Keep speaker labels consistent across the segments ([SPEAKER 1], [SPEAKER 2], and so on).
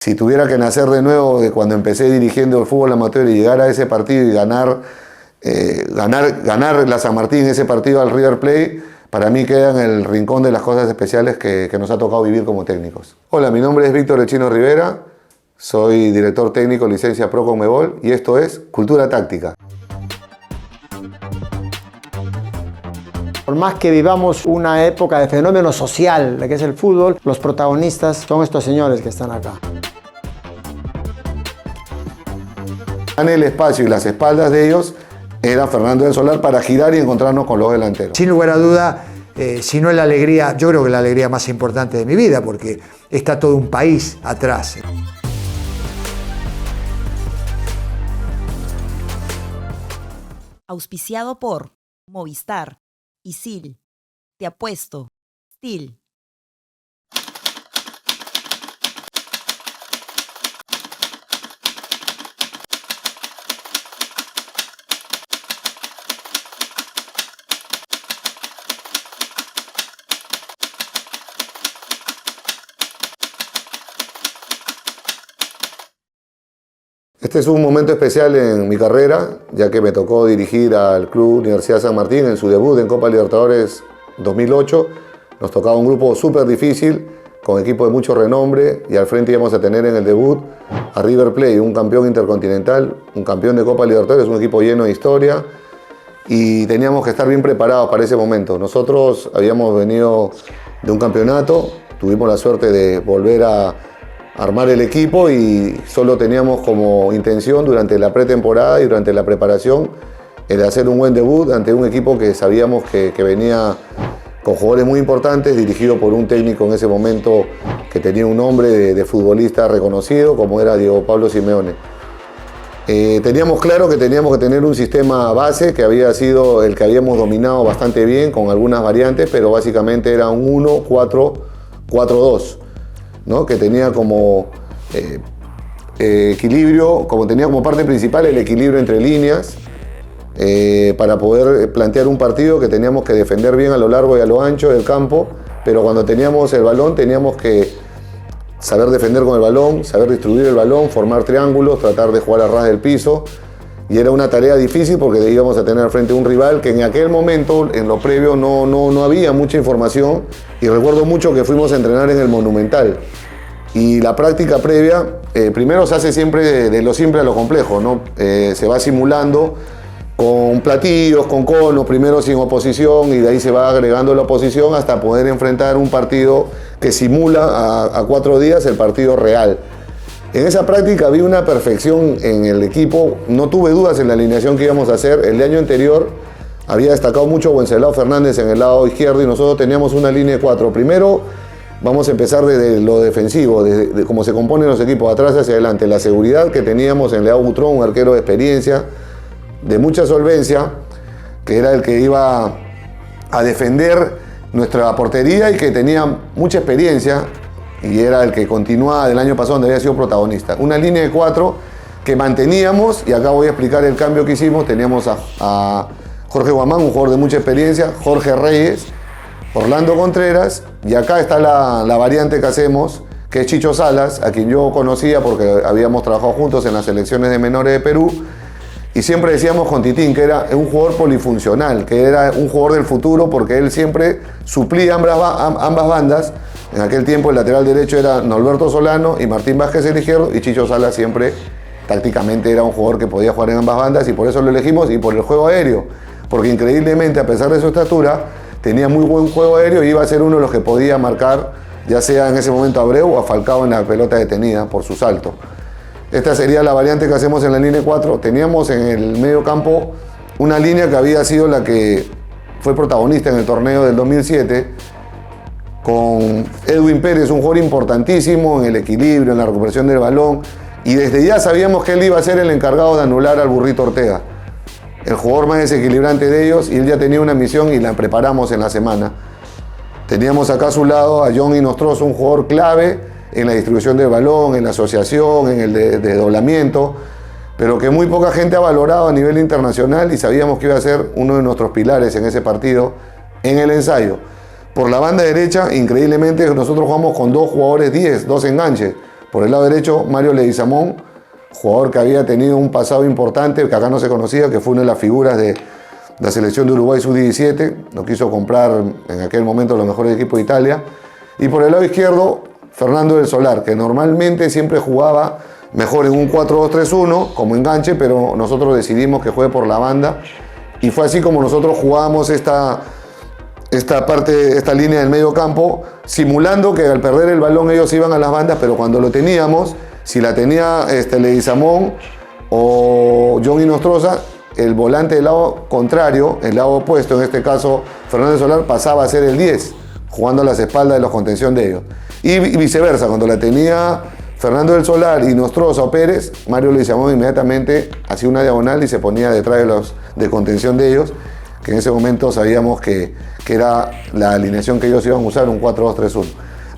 [SPEAKER 1] Si tuviera que nacer de nuevo de cuando empecé dirigiendo el fútbol amateur y llegar a ese partido y ganar la San Martín, ese partido al River Plate, para mí queda en el rincón de las cosas especiales que nos ha tocado vivir como técnicos. Hola, mi nombre es Víctor El Chino Rivera, soy director técnico licencia Pro Conmebol y esto es Cultura Táctica.
[SPEAKER 2] Por más que vivamos una época de fenómeno social, que es el fútbol, los protagonistas son estos señores que están acá.
[SPEAKER 1] En el espacio y las espaldas de ellos era Fernando del Solar para girar y encontrarnos con los delanteros.
[SPEAKER 3] Sin lugar a duda, si no es la alegría, yo creo que la alegría más importante de mi vida, porque está todo un país atrás.
[SPEAKER 4] Auspiciado por Movistar, Isil, Te Apuesto, Steel.
[SPEAKER 1] Este es un momento especial en mi carrera, ya que me tocó dirigir al Club Universidad San Martín en su debut en Copa Libertadores 2008. Nos tocaba un grupo súper difícil, con equipo de mucho renombre, y al frente íbamos a tener en el debut a River Plate, un campeón intercontinental, un campeón de Copa Libertadores, un equipo lleno de historia, y teníamos que estar bien preparados para ese momento. Nosotros habíamos venido de un campeonato, tuvimos la suerte de volver a armar el equipo y solo teníamos como intención durante la pretemporada y durante la preparación el hacer un buen debut ante un equipo que sabíamos que venía con jugadores muy importantes, dirigido por un técnico en ese momento que tenía un nombre de futbolista reconocido, como era Diego Pablo Simeone. Teníamos claro que teníamos que tener un sistema base que había sido el que habíamos dominado bastante bien, con algunas variantes, pero básicamente era un 1-4-4-2. ¿no? Que tenía como equilibrio, como tenía como parte principal el equilibrio entre líneas, para poder plantear un partido que teníamos que defender bien a lo largo y a lo ancho del campo, pero cuando teníamos el balón teníamos que saber defender con el balón, saber distribuir el balón, formar triángulos, tratar de jugar a ras del piso, y era una tarea difícil porque íbamos a tener al frente un rival que en aquel momento, en lo previo, no había mucha información, y recuerdo mucho que fuimos a entrenar en el Monumental. Y la práctica previa, primero se hace siempre de lo simple a lo complejo, ¿no? Se va simulando con platillos, con conos, primero sin oposición, y de ahí se va agregando la oposición hasta poder enfrentar un partido que simula a 4 días el partido real. En esa práctica vi una perfección en el equipo, no tuve dudas en la alineación que íbamos a hacer. El año anterior había destacado mucho Wenceslao Fernández en el lado izquierdo y nosotros teníamos una línea de 4. Primero vamos a empezar desde lo defensivo, de cómo se componen los equipos, de atrás hacia adelante. La seguridad que teníamos en Leao Butrón, un arquero de experiencia, de mucha solvencia, que era el que iba a defender nuestra portería y que tenía mucha experiencia, y era el que continuaba del año pasado donde había sido protagonista. Una línea de 4 que manteníamos, y acá voy a explicar el cambio que hicimos. Teníamos a Jorge Guamán, un jugador de mucha experiencia, Jorge Reyes, Orlando Contreras, y acá está la variante que hacemos, que es Chicho Salas, a quien yo conocía porque habíamos trabajado juntos en las selecciones de menores de Perú, y siempre decíamos con Titín que era un jugador polifuncional, que era un jugador del futuro porque él siempre suplía ambas bandas. En aquel tiempo el lateral derecho era Norberto Solano y Martín Vázquez el izquierdo, y Chicho Salas siempre tácticamente era un jugador que podía jugar en ambas bandas, y por eso lo elegimos, y por el juego aéreo, porque increíblemente, a pesar de su estatura, tenía muy buen juego aéreo y iba a ser uno de los que podía marcar, ya sea en ese momento a Abreu o a Falcao en la pelota detenida por su salto. Esta sería la variante que hacemos en la línea 4. Teníamos en el medio campo una línea que había sido la que fue protagonista en el torneo del 2007, con Edwin Pérez, un jugador importantísimo en el equilibrio, en la recuperación del balón, y desde ya sabíamos que él iba a ser el encargado de anular al Burrito Ortega, el jugador más desequilibrante de ellos, y él ya tenía una misión y la preparamos en la semana. Teníamos acá a su lado a John Inostroza, un jugador clave en la distribución del balón, en la asociación, en el desdoblamiento, pero que muy poca gente ha valorado a nivel internacional, y sabíamos que iba a ser uno de nuestros pilares en ese partido, en el ensayo. Por la banda derecha, increíblemente, nosotros jugamos con 2 jugadores 10, 2 enganches, Por el lado derecho, Mario Leguizamón, jugador que había tenido un pasado importante, que acá no se conocía, que fue una de las figuras de la selección de Uruguay sub-17, lo quiso comprar en aquel momento los mejores equipos de Italia. Y por el lado izquierdo, Fernando del Solar, que normalmente siempre jugaba mejor en un 4-2-3-1 como enganche, pero nosotros decidimos que juegue por la banda. Y fue así como nosotros jugábamos esta línea del medio campo, simulando que al perder el balón ellos iban a las bandas, pero cuando lo teníamos, si la tenía Leguizamón o John Inostroza, el volante del lado contrario, el lado opuesto, en este caso Fernando Solar, pasaba a ser el 10, jugando a las espaldas de los contención de ellos. Y viceversa, cuando la tenía Fernando del Solar, Inostroza o Pérez, Mario Leguizamón inmediatamente hacía una diagonal y se ponía detrás de contención de ellos, que en ese momento sabíamos que era la alineación que ellos iban a usar, un 4-2-3-1.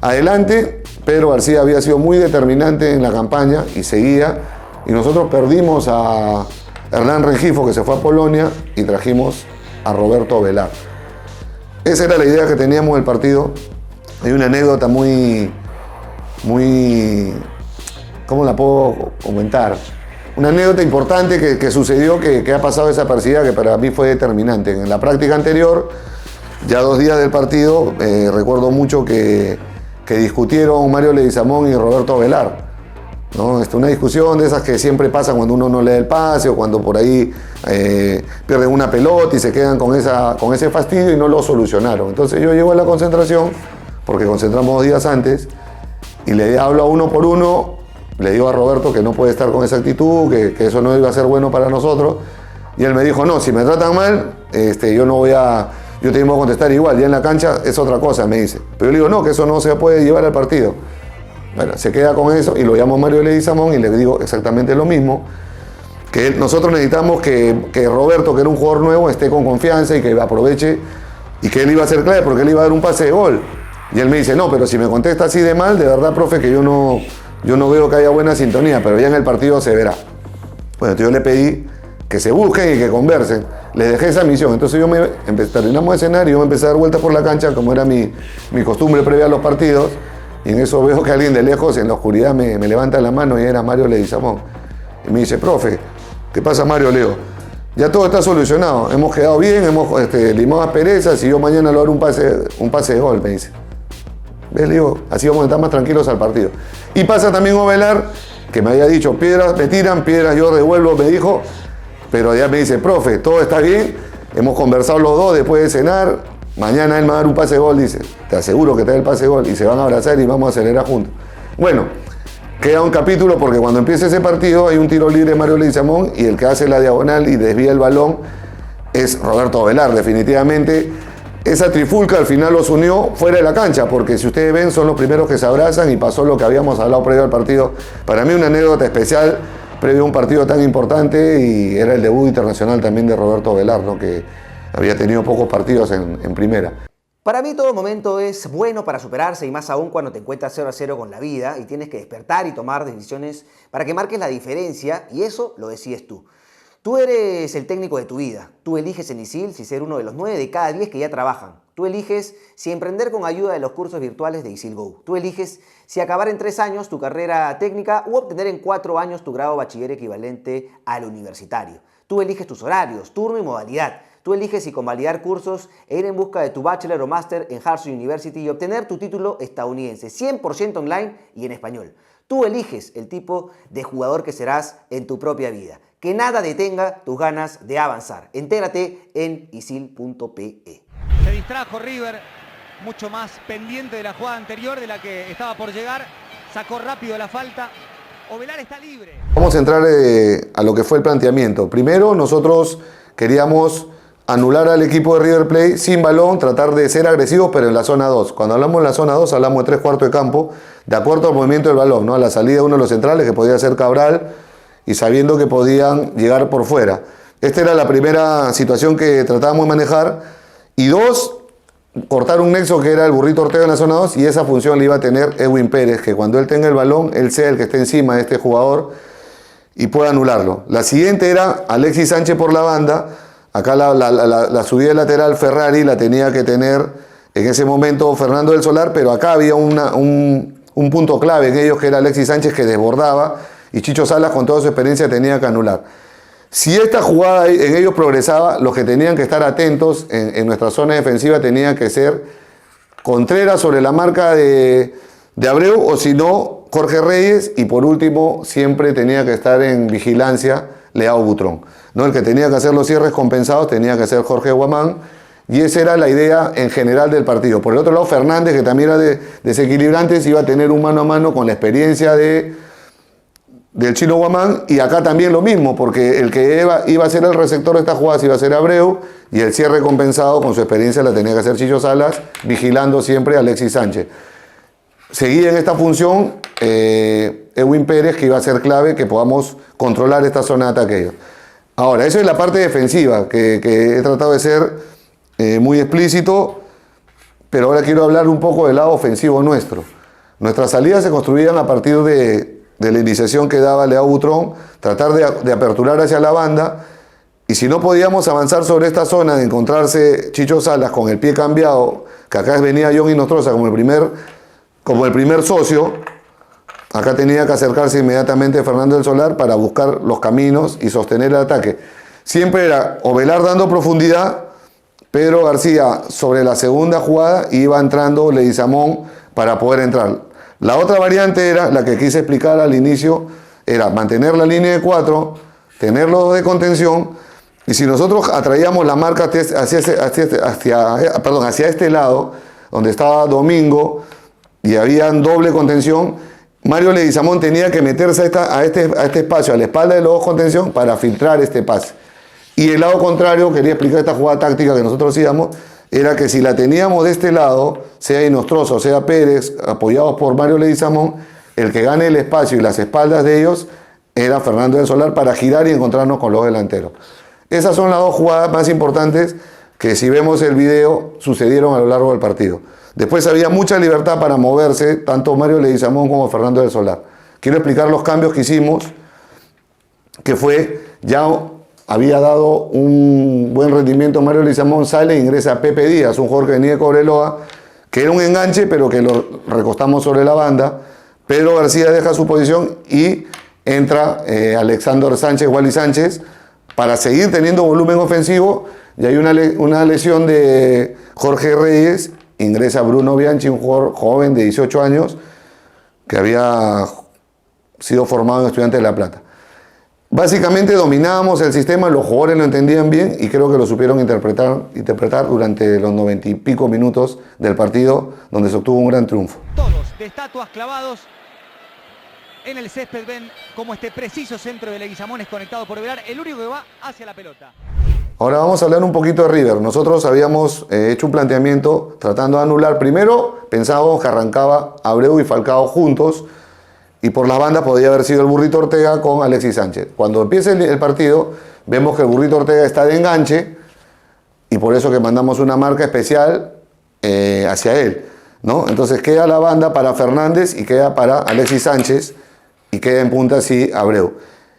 [SPEAKER 1] Adelante, Pedro García había sido muy determinante en la campaña y seguía, y nosotros perdimos a Hernán Rengifo, que se fue a Polonia, y trajimos a Roberto Velar. Esa era la idea que teníamos del partido. Hay una anécdota muy, ¿cómo la puedo comentar? Una anécdota importante que sucedió, que ha pasado desapercibida, que para mí fue determinante. En la práctica anterior, ya 2 días del partido, recuerdo mucho que discutieron Mario Leguizamón y Roberto Velar, ¿no? Una discusión de esas que siempre pasan cuando uno no lee el pase o cuando por ahí pierden una pelota y se quedan con ese fastidio y no lo solucionaron. Entonces yo llego a la concentración, porque concentramos 2 días antes, y le hablo a uno por uno, le digo a Roberto que no puede estar con esa actitud, que eso no iba a ser bueno para nosotros, y él me dijo, no, si me tratan mal, yo tengo que contestar igual, ya en la cancha es otra cosa, me dice. Pero yo le digo, no, que eso no se puede llevar al partido. Bueno, se queda con eso y lo llamo Mario Leguizamón y le digo exactamente lo mismo, que nosotros necesitamos que Roberto, que era un jugador nuevo, esté con confianza y que aproveche, y que él iba a ser clave porque él iba a dar un pase de gol. Y él me dice, no, pero si me contesta así de mal, de verdad, profe, que yo no veo que haya buena sintonía, pero ya en el partido se verá. Bueno, entonces yo le pedí que se busquen y que conversen. Les dejé esa misión. Entonces terminamos de cenar y yo me empecé a dar vueltas por la cancha, como era mi costumbre previa a los partidos. Y en eso veo que alguien de lejos, en la oscuridad, me levanta la mano y era Mario Leguizamón. Y me dice, profe, ¿qué pasa, Mario? Leo, ya todo está solucionado. Hemos quedado bien, hemos limado asperezas y yo mañana lo haré un pase de gol, me dice. ¿Ves? Le digo, así vamos a estar más tranquilos al partido. Y pasa también Ovelar, que me había dicho, piedras me tiran, piedras yo devuelvo, me dijo. Pero ya me dice, profe, todo está bien, hemos conversado los dos después de cenar, mañana él me va a dar un pase de gol, dice, te aseguro que te da el pase de gol, y se van a abrazar y vamos a acelerar juntos. Bueno, queda un capítulo porque cuando empieza ese partido hay un tiro libre de Mario Leguizamón y el que hace la diagonal y desvía el balón es Roberto Velar, definitivamente. Esa trifulca al final los unió fuera de la cancha, porque si ustedes ven son los primeros que se abrazan y pasó lo que habíamos hablado previo al partido. Para mí una anécdota especial previo a un partido tan importante, y era el debut internacional también de Roberto Velar, ¿no? Que había tenido pocos partidos en primera.
[SPEAKER 5] Para mí todo momento es bueno para superarse, y más aún cuando te encuentras 0-0 con la vida y tienes que despertar y tomar decisiones para que marques la diferencia, y eso lo decides tú. Tú eres el técnico de tu vida. Tú eliges en ISIL si ser uno de los 9 de cada 10 que ya trabajan. Tú eliges si emprender con ayuda de los cursos virtuales de ISIL Go. Tú eliges si acabar en 3 años tu carrera técnica u obtener en 4 años tu grado bachiller equivalente al universitario. Tú eliges tus horarios, turno y modalidad. Tú eliges si convalidar cursos e ir en busca de tu bachelor o máster en Harvard University y obtener tu título estadounidense, 100% online y en español. Tú eliges el tipo de jugador que serás en tu propia vida. Que nada detenga tus ganas de avanzar. Entérate en isil.pe.
[SPEAKER 6] Se distrajo River, mucho más pendiente de la jugada anterior de la que estaba por llegar. Sacó rápido la falta. Ovelar está libre.
[SPEAKER 1] Vamos a entrar a lo que fue el planteamiento. Primero, nosotros queríamos anular al equipo de River Plate sin balón, tratar de ser agresivos, pero en la zona 2. Cuando hablamos en la zona 2, hablamos de 3/4 de campo, de acuerdo al movimiento del balón, ¿no? A la salida de uno de los centrales, que podía ser Cabral, y sabiendo que podían llegar por fuera. Esta era la primera situación que tratábamos de manejar. Y 2, cortar un nexo que era el Burrito Ortega en la zona 2, y esa función la iba a tener Edwin Pérez, que cuando él tenga el balón, él sea el que esté encima de este jugador y pueda anularlo. La siguiente era Alexis Sánchez por la banda. Acá la subida lateral Ferrari la tenía que tener en ese momento Fernando del Solar, pero acá había un un punto clave en ellos, que era Alexis Sánchez, que desbordaba, y Chicho Salas con toda su experiencia tenía que anular. Si esta jugada en ellos progresaba, los que tenían que estar atentos en nuestra zona defensiva tenían que ser Contreras sobre la marca de Abreu, o si no, Jorge Reyes, y por último siempre tenía que estar en vigilancia Leao Butrón, ¿no? El que tenía que hacer los cierres compensados tenía que ser Jorge Guamán, y esa era la idea en general del partido. Por el otro lado, Fernández, que también era desequilibrante, iba a tener un mano a mano con la experiencia del Chino Guamán, y acá también lo mismo, porque el que iba a ser el receptor de esta jugada iba a ser Abreu, y el cierre compensado con su experiencia la tenía que hacer Chicho Salas, vigilando siempre a Alexis Sánchez. Seguía en esta función Edwin Pérez, que iba a ser clave que podamos controlar esta zona de ataque. Ahora, eso es la parte defensiva, que he tratado de ser muy explícito, pero ahora quiero hablar un poco del lado ofensivo nuestro. Nuestras salidas se construían a partir de la iniciación que daba Leao Butrón, tratar de aperturar hacia la banda, y si no podíamos avanzar sobre esta zona de encontrarse Chicho Salas con el pie cambiado, que acá venía John Inostroza como el primer socio, acá tenía que acercarse inmediatamente Fernando del Solar para buscar los caminos y sostener el ataque. Siempre era Ovelar dando profundidad, Pedro García sobre la segunda jugada, y iba entrando Leguizamón para poder entrar. La otra variante era, la que quise explicar al inicio, era mantener la línea de 4, tenerlo de contención, y si nosotros atraíamos la marca hacia este lado, donde estaba Domingo, y había doble contención, Mario Leguizamón tenía que meterse a este espacio, a la espalda de los dos contención, para filtrar este pase. Y el lado contrario, quería explicar esta jugada táctica que nosotros hacíamos, era que si la teníamos de este lado, sea Inostroza o sea Pérez, apoyados por Mario Leguizamón, el que gane el espacio y las espaldas de ellos era Fernando del Solar, para girar y encontrarnos con los delanteros. Esas son las dos jugadas más importantes que, si vemos el video, sucedieron a lo largo del partido. Después había mucha libertad para moverse, tanto Mario Leguizamón como Fernando del Solar. Quiero explicar los cambios que hicimos, que fue, ya había dado un buen rendimiento Mario Leguizamón, sale e ingresa a Pepe Díaz, un jugador que venía de Cobreloa, que era un enganche, pero que lo recostamos sobre la banda. Pedro García deja su posición y entra Alexander Sánchez, Wally Sánchez, para seguir teniendo volumen ofensivo. Y hay una lesión de Jorge Reyes, ingresa Bruno Bianchi, un jugador joven de 18 años, que había sido formado en Estudiantes de La Plata. Básicamente dominábamos el sistema, los jugadores lo entendían bien y creo que lo supieron interpretar durante los 90 y pico minutos del partido, donde se obtuvo un gran triunfo.
[SPEAKER 6] Todos de estatuas clavados en el césped, ven como este preciso centro de Leguizamón es conectado por Ovelar, el único que va hacia la pelota.
[SPEAKER 1] Ahora vamos a hablar un poquito de River. Nosotros habíamos hecho un planteamiento tratando de anular. Primero pensábamos que arrancaba Abreu y Falcao juntos, y por las bandas podía haber sido el Burrito Ortega con Alexis Sánchez. Cuando empieza el partido, vemos que el Burrito Ortega está de enganche, y por eso que mandamos una marca especial hacia él, ¿no? Entonces queda la banda para Fernández y queda para Alexis Sánchez, y queda en punta así Abreu.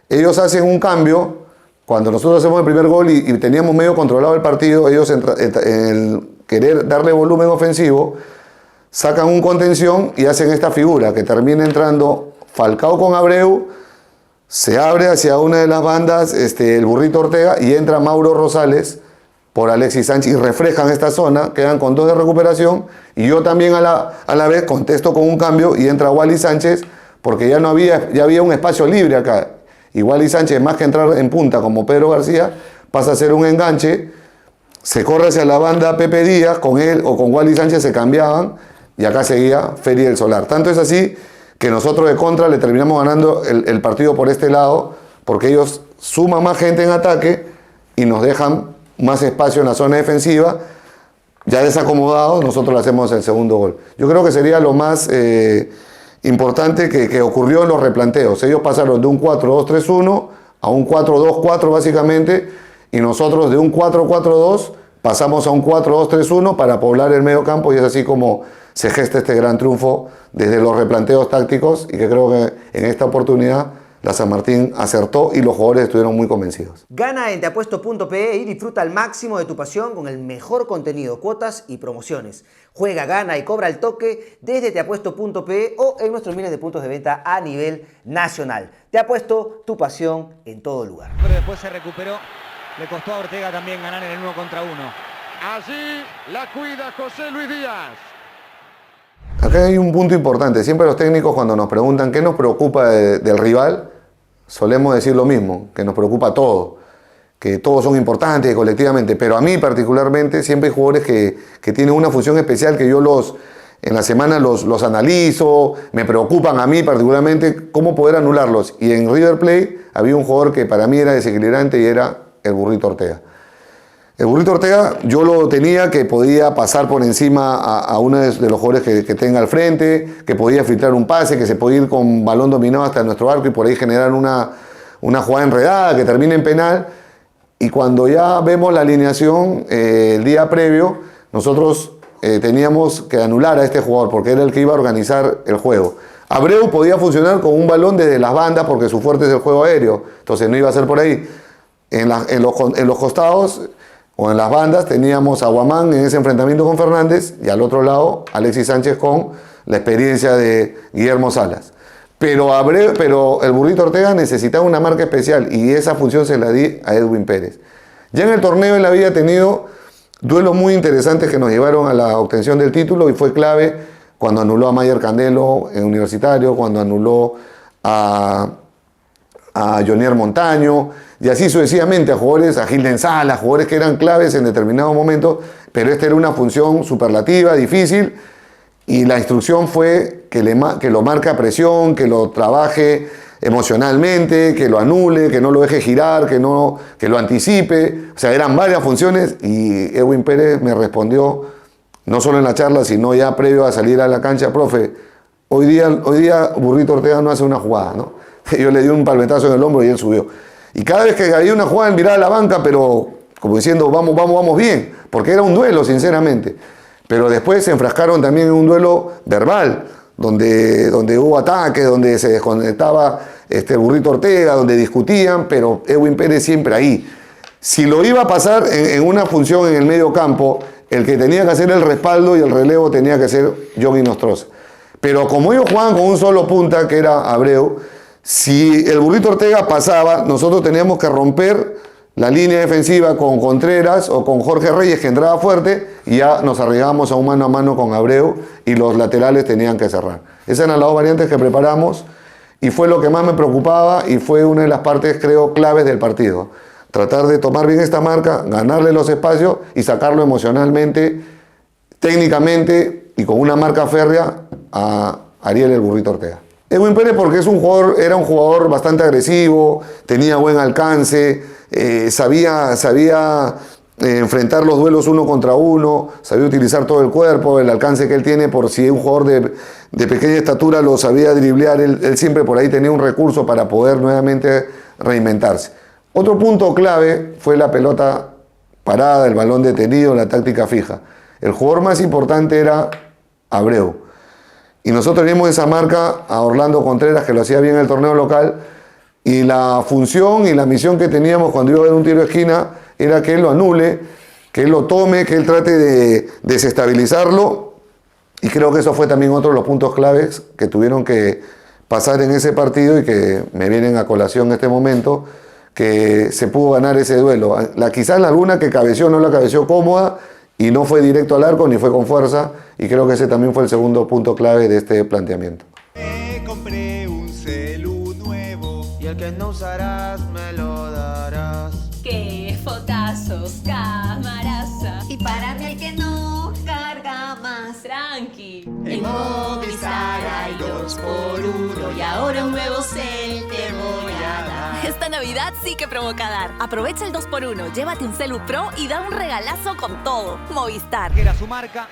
[SPEAKER 1] Ellos hacen un cambio. Cuando nosotros hacemos el primer gol y teníamos medio controlado el partido, ellos en el querer darle volumen ofensivo, sacan un contención y hacen esta figura, que termina entrando Falcao con Abreu, se abre hacia una de las bandas el Burrito Ortega, y entra Mauro Rosales por Alexis Sánchez, y reflejan esta zona, quedan con 2 de recuperación, y yo también a la vez contesto con un cambio, y entra Wally Sánchez, porque ya había un espacio libre acá. Y Wally Sánchez, más que entrar en punta como Pedro García, pasa a ser un enganche, se corre hacia la banda Pepe Díaz, con él o con Wally Sánchez se cambiaban, y acá seguía Feri del Solar. Tanto es así que nosotros de contra le terminamos ganando el partido por este lado, porque ellos suman más gente en ataque y nos dejan más espacio en la zona defensiva. Ya desacomodados, nosotros le hacemos el segundo gol. Yo creo que sería lo más importante que ocurrió en los replanteos. Ellos pasaron de un 4-2-3-1 a un 4-2-4 básicamente, y nosotros de un 4-4-2 pasamos a un 4-2-3-1 para poblar el medio campo, y es así como se gesta este gran triunfo desde los replanteos tácticos, y que creo que en esta oportunidad la San Martín acertó y los jugadores estuvieron muy convencidos.
[SPEAKER 5] Gana en teapuesto.pe y disfruta al máximo de tu pasión con el mejor contenido, cuotas y promociones. Juega, gana y cobra al toque desde teapuesto.pe o en nuestros miles de puntos de venta a nivel nacional. Te apuesto, tu pasión en todo lugar.
[SPEAKER 6] Pero después se recuperó. Le costó a Ortega también ganar en el 1 contra 1.
[SPEAKER 7] Allí la cuida José Luis Díaz.
[SPEAKER 1] Acá hay un punto importante. Siempre los técnicos cuando nos preguntan qué nos preocupa del rival, solemos decir lo mismo, que nos preocupa todo, que todos son importantes colectivamente, pero a mí particularmente siempre hay jugadores que tienen una función especial que yo en la semana los analizo, me preocupan a mí particularmente cómo poder anularlos. Y en River Plate había un jugador que para mí era desequilibrante y era el Burrito Ortega. El Burrito Ortega yo lo tenía que podía pasar por encima a uno de los jugadores que tenga al frente, que podía filtrar un pase, que se podía ir con balón dominado hasta nuestro arco y por ahí generar una jugada enredada que termine en penal. Y cuando ya vemos la alineación el día previo, nosotros teníamos que anular a este jugador porque era el que iba a organizar el juego. Abreu podía funcionar con un balón desde las bandas porque su fuerte es el juego aéreo, entonces no iba a ser por ahí. En los costados o en las bandas teníamos a Guamán en ese enfrentamiento con Fernández y al otro lado Alexis Sánchez con la experiencia de Guillermo Salas. Pero el Burrito Ortega necesitaba una marca especial y esa función se la di a Edwin Pérez. Ya en el torneo él había tenido duelos muy interesantes que nos llevaron a la obtención del título y fue clave cuando anuló a Mayer Candelo en Universitario, cuando anuló a Jonier Montaño y así sucesivamente a jugadores, a Gilden Salas, jugadores que eran claves en determinados momentos, pero esta era una función superlativa, difícil, y la instrucción fue que lo marque a presión, que lo trabaje emocionalmente, que lo anule, que no lo deje girar, que lo anticipe. O sea, eran varias funciones y Edwin Pérez me respondió, no solo en la charla, sino ya previo a salir a la cancha, profe, hoy día Burrito Ortega no hace una jugada, ¿no? Yo le di un palmetazo en el hombro y él subió. Y cada vez que había una jugada, él miraba a la banca, pero como diciendo, vamos bien, porque era un duelo, sinceramente. Pero después se enfrascaron también en un duelo verbal, donde hubo ataques, donde se desconectaba el Burrito Ortega, donde discutían, pero Edwin Pérez siempre ahí. Si lo iba a pasar en una función en el medio campo, el que tenía que hacer el respaldo y el relevo tenía que ser Yogi Nostroza. Pero como ellos jugaban con un solo punta, que era Abreu, si el Burrito Ortega pasaba, nosotros teníamos que romper la línea defensiva con Contreras o con Jorge Reyes, que entraba fuerte, y ya nos arriesgábamos a un mano a mano con Abreu y los laterales tenían que cerrar. Esas eran las dos variantes que preparamos y fue lo que más me preocupaba y fue una de las partes, creo, claves del partido. Tratar de tomar bien esta marca, ganarle los espacios y sacarlo emocionalmente, técnicamente y con una marca férrea a Ariel el Burrito Ortega. Edwin Pérez porque era un jugador bastante agresivo, tenía buen alcance, sabía enfrentar los duelos uno contra uno, sabía utilizar todo el cuerpo, el alcance que él tiene, por si un jugador de pequeña estatura lo sabía driblear, él siempre por ahí tenía un recurso para poder nuevamente reinventarse. Otro punto clave fue la pelota parada, el balón detenido, la táctica fija. El jugador más importante era Abreu. Y nosotros teníamos esa marca a Orlando Contreras, que lo hacía bien en el torneo local, y la función y la misión que teníamos cuando iba a haber un tiro de esquina era que él lo anule, que él lo tome, que él trate de desestabilizarlo, y creo que eso fue también otro de los puntos claves que tuvieron que pasar en ese partido y que me vienen a colación en este momento, que se pudo ganar ese duelo. Quizás la luna que cabeció no la cabeció cómoda, y no fue directo al arco ni fue con fuerza, y creo que ese también fue el segundo punto clave de este planteamiento.
[SPEAKER 8] Compré un celu nuevo y el que no usarás me lo darás.
[SPEAKER 9] ¡Qué fotazos, camaraza! Y para mí el que no carga más, tranqui. En Movistar hay 2x1 y ahora un nuevo cel te voy a dar.
[SPEAKER 10] Esta Navidad sí que provoca dar. Aprovecha el 2x1, llévate un Celu Pro y da un regalazo con todo. Movistar.
[SPEAKER 6] Que era su marca.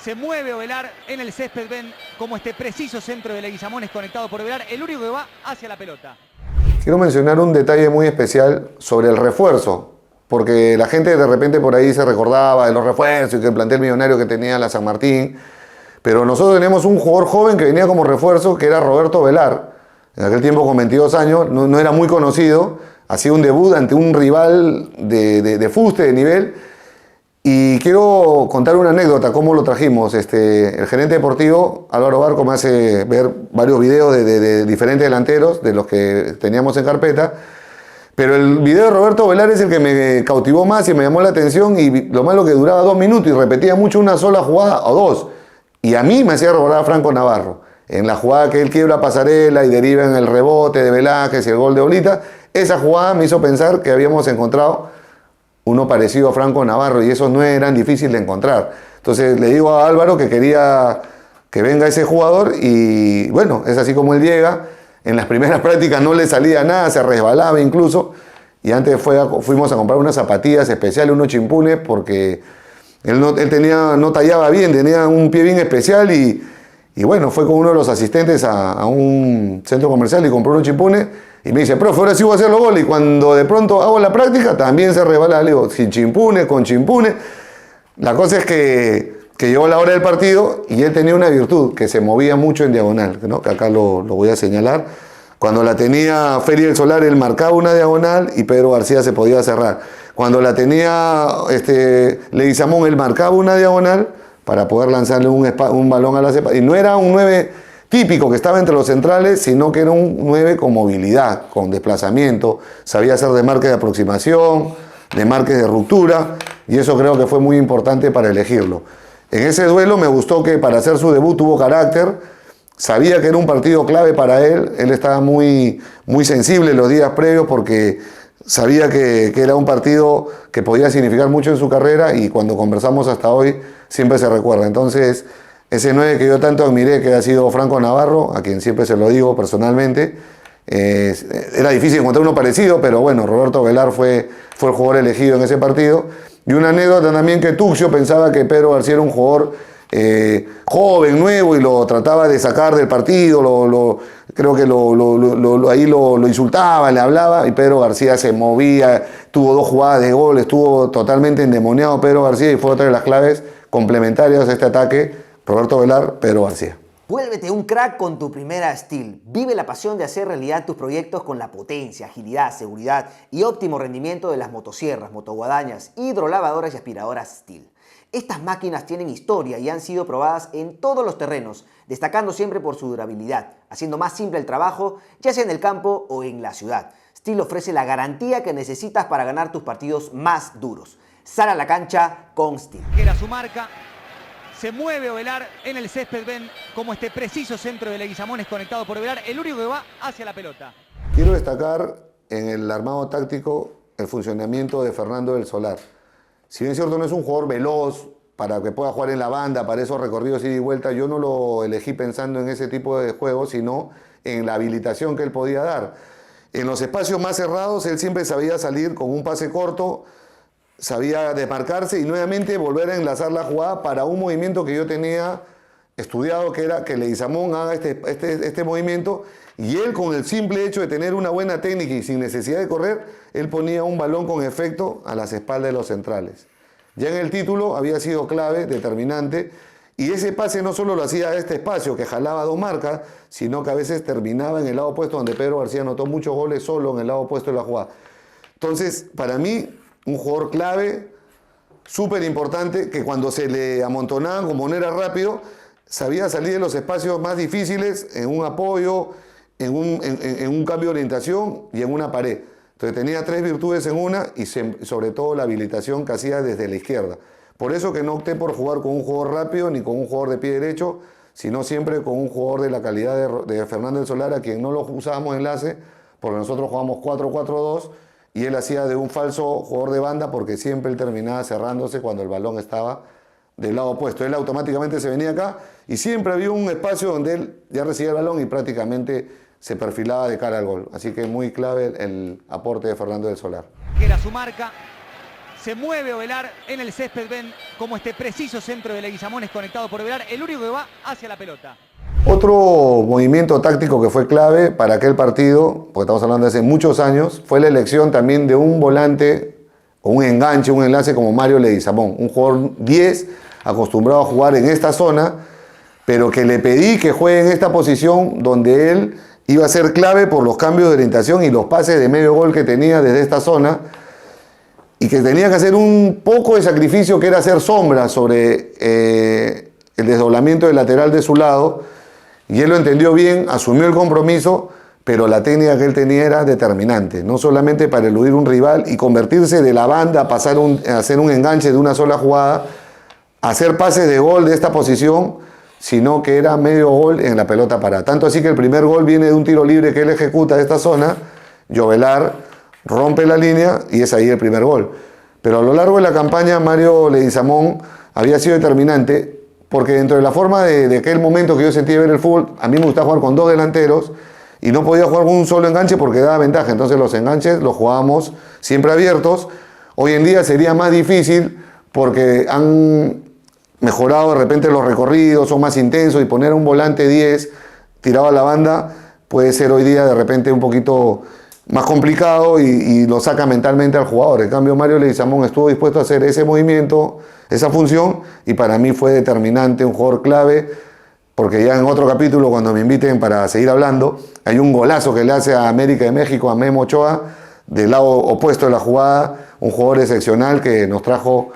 [SPEAKER 6] Se mueve Ovelar en el césped. Ven como este preciso centro de Leguizamón es conectado por Ovelar, el único que va hacia la pelota.
[SPEAKER 1] Quiero mencionar un detalle muy especial sobre el refuerzo, porque la gente de repente por ahí se recordaba de los refuerzos y que el plantel millonario que tenía la San Martín, pero nosotros teníamos un jugador joven que venía como refuerzo, que era Roberto Ovelar. En aquel tiempo con 22 años, no era muy conocido, hacía un debut ante un rival de fuste, de nivel. Y quiero contar una anécdota, cómo lo trajimos. El gerente deportivo, Álvaro Barco, me hace ver varios videos de diferentes delanteros, de los que teníamos en carpeta. Pero el video de Roberto Velar es el que me cautivó más y me llamó la atención. Y lo malo que duraba 2 minutos y repetía mucho una sola jugada o dos. Y a mí me hacía recordar a Franco Navarro. En la jugada que él quiebra Pasarela y deriva en el rebote de Velázquez y el gol de Oblita, esa jugada me hizo pensar que habíamos encontrado uno parecido a Franco Navarro, y esos no eran difíciles de encontrar. Entonces le digo a Álvaro que quería que venga ese jugador, y bueno, es así como él llega. En las primeras prácticas no le salía nada, se resbalaba incluso, y antes fuimos a comprar unas zapatillas especiales, unos chimpunes, porque él no tallaba bien, tenía un pie bien especial, y bueno, fue con uno de los asistentes a un centro comercial y compró unos chimpunes. Y me dice, profe, ahora sí voy a hacer los goles. Y cuando de pronto hago la práctica, también se resbala. Le digo, sin chimpunes, con chimpunes. La cosa es que llegó la hora del partido y él tenía una virtud, que se movía mucho en diagonal, ¿no? Que acá lo voy a señalar. Cuando la tenía Feri del Solar, él marcaba una diagonal y Pedro García se podía cerrar. Cuando la tenía Leguizamón, él marcaba una diagonal para poder lanzarle un balón a la cepa. Y no era un 9 típico que estaba entre los centrales, sino que era un 9 con movilidad, con desplazamiento, sabía hacer de marque de aproximación, de marques de ruptura, y eso creo que fue muy importante para elegirlo. En ese duelo me gustó que para hacer su debut tuvo carácter, sabía que era un partido clave para él estaba muy sensible los días previos porque sabía que era un partido que podía significar mucho en su carrera, y cuando conversamos hasta hoy siempre se recuerda. Entonces, ese 9 que yo tanto admiré, que ha sido Franco Navarro, a quien siempre se lo digo personalmente, era difícil encontrar uno parecido, pero bueno, Roberto Velar fue el jugador elegido en ese partido. Y una anécdota también, que Tuxio pensaba que Pedro García era un jugador joven, nuevo, y lo trataba de sacar del partido, creo que ahí lo insultaba, le hablaba, y Pedro García se movía, tuvo 2 jugadas de gol, estuvo totalmente endemoniado Pedro García, y fue otra de las claves complementarias a este ataque. Roberto Velar, Pedro García.
[SPEAKER 5] Vuélvete un crack con tu primera Steel. Vive la pasión de hacer realidad tus proyectos con la potencia, agilidad, seguridad y óptimo rendimiento de las motosierras, motoguadañas, hidrolavadoras y aspiradoras Steel. Estas máquinas tienen historia y han sido probadas en todos los terrenos, destacando siempre por su durabilidad, haciendo más simple el trabajo, ya sea en el campo o en la ciudad. Steel ofrece la garantía que necesitas para ganar tus partidos más duros. Sal a la cancha con Steel.
[SPEAKER 6] Que era su marca. Se mueve Ovelar en el césped, ven como este preciso centro de Leguizamón es conectado por Ovelar, el único que va hacia la pelota.
[SPEAKER 1] Quiero destacar en el armado táctico el funcionamiento de Fernando del Solar. Si bien es cierto, no es un jugador veloz para que pueda jugar en la banda, para esos recorridos ida y vuelta, yo no lo elegí pensando en ese tipo de juego, sino en la habilitación que él podía dar. En los espacios más cerrados, él siempre sabía salir con un pase corto, sabía desmarcarse y nuevamente volver a enlazar la jugada para un movimiento que yo tenía estudiado, que era que Leguizamón haga este movimiento, y él, con el simple hecho de tener una buena técnica y sin necesidad de correr, él ponía un balón con efecto a las espaldas de los centrales. Ya en el título había sido clave, determinante, y ese pase no solo lo hacía a este espacio que jalaba 2 marcas, sino que a veces terminaba en el lado opuesto, donde Pedro García anotó muchos goles solo en el lado opuesto de la jugada. Entonces, para mí, un jugador clave, súper importante, que cuando se le amontonaban, como no era rápido, sabía salir de los espacios más difíciles en un apoyo, en un cambio de orientación y en una pared. Entonces tenía 3 virtudes en una, y sobre todo la habilitación que hacía desde la izquierda. Por eso que no opté por jugar con un jugador rápido ni con un jugador de pie derecho, sino siempre con un jugador de la calidad de Fernando del Solar, a quien no lo usábamos enlace, porque nosotros jugamos 4-4-2, y él hacía de un falso jugador de banda, porque siempre él terminaba cerrándose cuando el balón estaba del lado opuesto. Él automáticamente se venía acá, y siempre había un espacio donde él ya recibía el balón y prácticamente se perfilaba de cara al gol. Así que muy clave el aporte de Fernando del Solar.
[SPEAKER 6] Que era su marca. Se mueve Ovelar en el césped, ven como este preciso centro de Leguizamón es conectado por Ovelar, el único que va hacia la pelota.
[SPEAKER 1] Otro movimiento táctico que fue clave para aquel partido, porque estamos hablando de hace muchos años, fue la elección también de un volante o un enganche, un enlace como Mario Leguizamón, un jugador 10 acostumbrado a jugar en esta zona, pero que le pedí que juegue en esta posición donde él iba a ser clave por los cambios de orientación y los pases de medio gol que tenía desde esta zona, y que tenía que hacer un poco de sacrificio, que era hacer sombra sobre el desdoblamiento del lateral de su lado, y él lo entendió bien, asumió el compromiso, pero la técnica que él tenía era determinante, no solamente para eludir un rival y convertirse de la banda a pasar a hacer un enganche de una sola jugada, hacer pases de gol de esta posición, sino que era medio gol en la pelota parada. Tanto así que el primer gol viene de un tiro libre que él ejecuta de esta zona, Jovelar rompe la línea y es ahí el primer gol. Pero a lo largo de la campaña Mario Leguizamón había sido determinante, porque dentro de la forma de aquel momento que yo sentía ver el fútbol, a mí me gustaba jugar con 2 delanteros y no podía jugar con un solo enganche porque daba ventaja. Entonces los enganches los jugábamos siempre abiertos. Hoy en día sería más difícil porque han mejorado de repente los recorridos, son más intensos, y poner un volante 10 tirado a la banda puede ser hoy día de repente un poquito más complicado y lo saca mentalmente al jugador. En cambio, Mario Leguizamón estuvo dispuesto a hacer ese movimiento, esa función, y para mí fue determinante, un jugador clave, porque ya en otro capítulo, cuando me inviten para seguir hablando, hay un golazo que le hace a América de México, a Memo Ochoa, del lado opuesto de la jugada, un jugador excepcional que nos trajo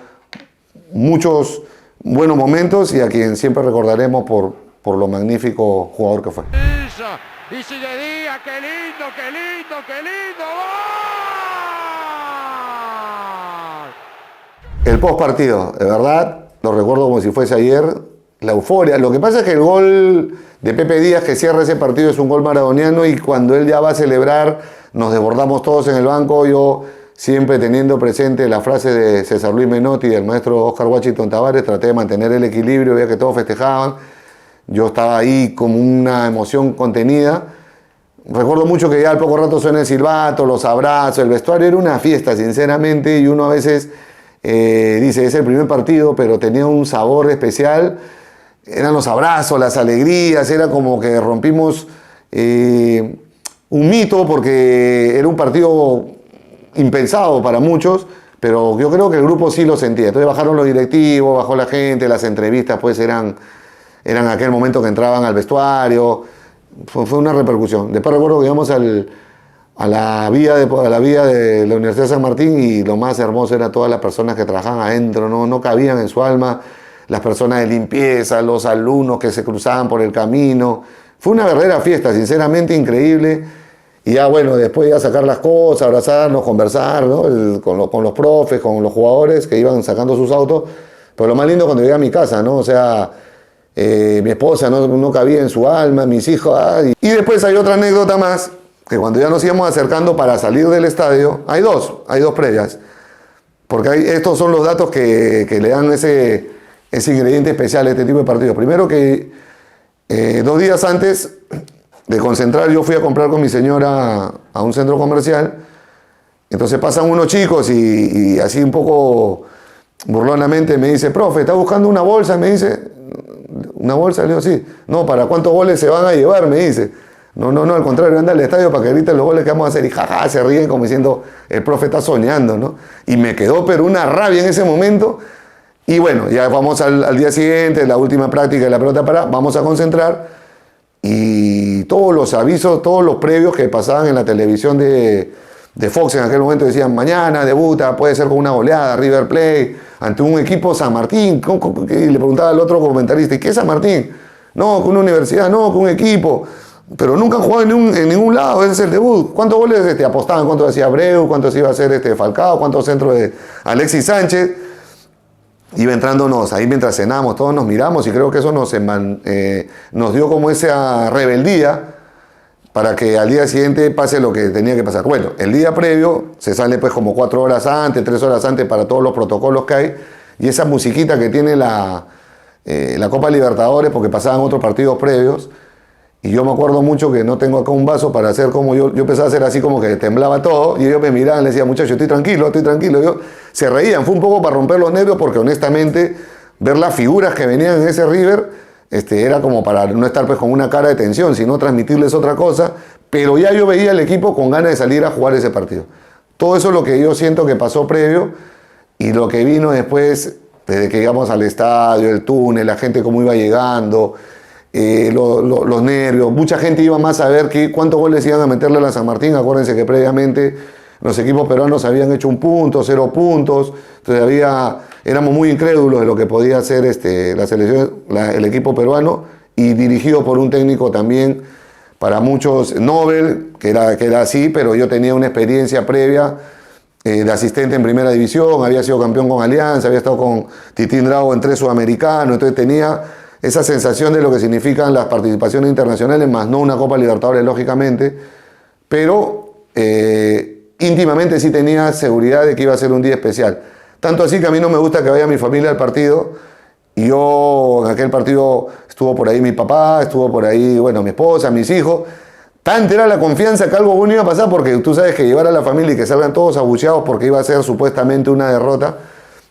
[SPEAKER 1] muchos buenos momentos y a quien siempre recordaremos por lo magnífico jugador que fue.
[SPEAKER 7] Y sigue Díaz, qué lindo, qué lindo, qué lindo. ¡Gol!
[SPEAKER 1] El postpartido, de verdad, lo recuerdo como si fuese ayer, la euforia. Lo que pasa es que el gol de Pepe Díaz que cierra ese partido es un gol maradoniano, y cuando él ya va a celebrar nos desbordamos todos en el banco. Yo, siempre teniendo presente la frase de César Luis Menotti y del maestro Oscar Washington Tavares, traté de mantener el equilibrio, veía que todos festejaban. Yo estaba ahí como una emoción contenida. Recuerdo mucho que ya al poco rato suena el silbato, los abrazos, el vestuario era una fiesta, sinceramente, y uno a veces dice, es el primer partido, pero tenía un sabor especial. Eran los abrazos, las alegrías, era como que rompimos un mito, porque era un partido impensado para muchos, pero yo creo que el grupo sí lo sentía. Entonces bajaron los directivos, bajó la gente, las entrevistas pues eran aquel momento que entraban al vestuario, fue una repercusión. Después recuerdo que íbamos a la vía de la Universidad de San Martín, y lo más hermoso era todas las personas que trabajaban adentro, no cabían en su alma, las personas de limpieza, los alumnos que se cruzaban por el camino. Fue una verdadera fiesta, sinceramente increíble. Y ya bueno, después ya sacar las cosas, abrazarnos, conversar, ¿no? con los profes, con los jugadores que iban sacando sus autos. Pero lo más lindo cuando llegué a mi casa, ¿no? O sea, mi esposa no cabía en su alma, mis hijos. Y después hay otra anécdota más, que cuando ya nos íbamos acercando para salir del estadio, hay dos previas. Porque estos son los datos que le dan ese ingrediente especial a este tipo de partidos. Primero que 2 días antes de concentrar, yo fui a comprar con mi señora a un centro comercial. Entonces pasan unos chicos y así un poco burlonamente me dice, profe, ¿está buscando una bolsa? Me dice, ¿una bolsa? Le digo, sí. No, ¿para cuántos goles se van a llevar? Me dice. No, al contrario, anda al estadio para que griten los goles que vamos a hacer. Y jaja, se ríen como diciendo, el profe está soñando, ¿no? Y me quedó pero una rabia en ese momento. Y bueno, ya vamos al día siguiente, la última práctica de la pelota parada, vamos a concentrar. Y todos los avisos, todos los previos que pasaban en la televisión de Fox en aquel momento decían, mañana debuta, puede ser con una goleada, River Plate, ante un equipo San Martín. Y le preguntaba al otro comentarista, ¿y qué es San Martín? No, con una universidad, no, con un equipo. Pero nunca han jugado en ningún lado, ese es el debut. ¿Cuántos goles apostaban? ¿Cuántos hacía Abreu? ¿Cuántos iba a hacer Falcao? ¿Cuántos centros de Alexis Sánchez? Iba entrándonos ahí mientras cenamos, todos nos miramos, y creo que eso nos dio como esa rebeldía para que al día siguiente pase lo que tenía que pasar. Bueno, el día previo se sale pues como 4 horas antes, 3 horas antes para todos los protocolos que hay, y esa musiquita que tiene la Copa Libertadores, porque pasaban otros partidos previos. Y yo me acuerdo mucho que no tengo acá un vaso para hacer como yo empezaba a hacer así como que temblaba todo, y ellos me miraban, les decía, muchachos, estoy tranquilo. Se reían, fue un poco para romper los nervios, porque honestamente ver las figuras que venían en ese River era como para no estar pues con una cara de tensión, sino transmitirles otra cosa, pero ya yo veía al equipo con ganas de salir a jugar ese partido. Todo eso es lo que yo siento que pasó previo, y lo que vino después, desde que llegamos al estadio, el túnel, la gente cómo iba llegando, los nervios. Mucha gente iba más a ver cuántos goles iban a meterle a la San Martín. Acuérdense que previamente los equipos peruanos habían hecho 1 punto, 0 puntos. Entonces éramos muy incrédulos de lo que podía hacer la selección, el equipo peruano, y dirigido por un técnico también para muchos Nobel, que era así, pero yo tenía una experiencia previa de asistente en primera división, había sido campeón con Alianza, había estado con Titín Drago en 3 sudamericanos, entonces tenía esa sensación de lo que significan las participaciones internacionales, más no una Copa Libertadores, lógicamente, pero íntimamente sí tenía seguridad de que iba a ser un día especial. Tanto así que a mí no me gusta que vaya mi familia al partido, y yo en aquel partido estuvo por ahí mi papá, estuvo por ahí, bueno, mi esposa, mis hijos. Tanta era la confianza que algo bueno iba a pasar, porque tú sabes que llevar a la familia y que salgan todos abucheados porque iba a ser supuestamente una derrota,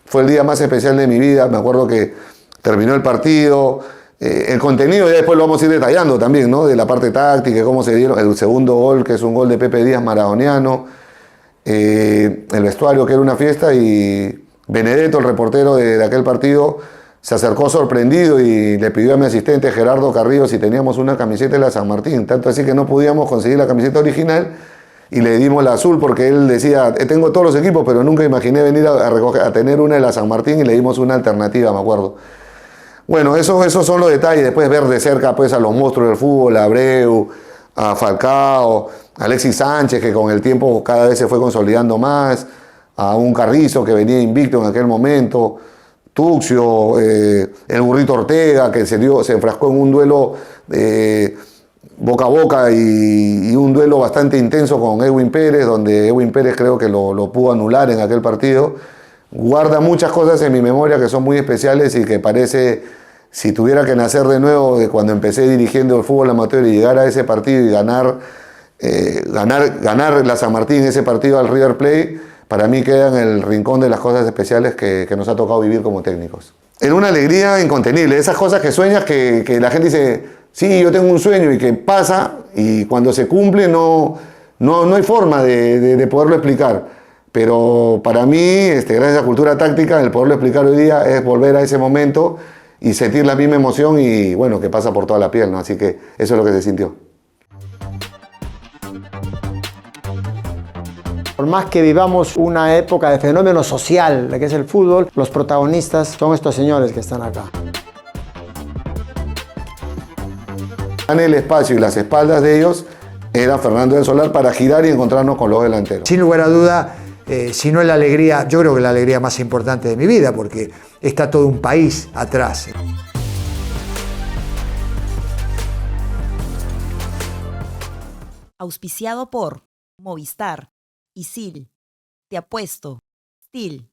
[SPEAKER 1] fue el día más especial de mi vida. Me acuerdo que terminó el partido, el contenido ya después lo vamos a ir detallando también, ¿no? De la parte táctica, cómo se dieron, el segundo gol, que es un gol de Pepe Díaz maradoniano, el vestuario, que era una fiesta, y Benedetto, el reportero de aquel partido, se acercó sorprendido y le pidió a mi asistente Gerardo Carrillo si teníamos una camiseta de la San Martín, tanto así que no podíamos conseguir la camiseta original y le dimos la azul, porque él decía, tengo todos los equipos, pero nunca imaginé venir a tener una de la San Martín, y le dimos una alternativa, me acuerdo. Bueno, esos son los detalles. Después ver de cerca pues a los monstruos del fútbol, a Abreu, a Falcao, a Alexis Sánchez, que con el tiempo cada vez se fue consolidando más, a un Carrizo que venía invicto en aquel momento, Tuxio, el Burrito Ortega, que se enfrascó en un duelo boca a boca y un duelo bastante intenso con Edwin Pérez, donde Edwin Pérez creo que lo pudo anular en aquel partido. Guarda muchas cosas en mi memoria que son muy especiales y que parece, si tuviera que nacer de nuevo de cuando empecé dirigiendo el fútbol amateur y llegar a ese partido y ganar la San Martín, ese partido al River Plate, para mí queda en el rincón de las cosas especiales que nos ha tocado vivir como técnicos. Era una alegría incontenible, esas cosas que sueñas, que la gente dice, sí, yo tengo un sueño, y que pasa, y cuando se cumple no hay forma de poderlo explicar. Pero para mí, gracias a Cultura Táctica, el poderlo explicar hoy día es volver a ese momento y sentir la misma emoción, y bueno, que pasa por toda la piel, ¿no? Así que eso es lo que se sintió.
[SPEAKER 2] Por más que vivamos una época de fenómeno social, que es el fútbol, los protagonistas son estos señores que están acá.
[SPEAKER 1] En el espacio y las espaldas de ellos era Fernando del Solar para girar y encontrarnos con los delanteros.
[SPEAKER 3] Sin lugar a duda, si no es la alegría, yo creo que la alegría más importante de mi vida, porque está todo un país atrás.
[SPEAKER 4] Auspiciado por Movistar, Isil, Te Apuesto, Steel.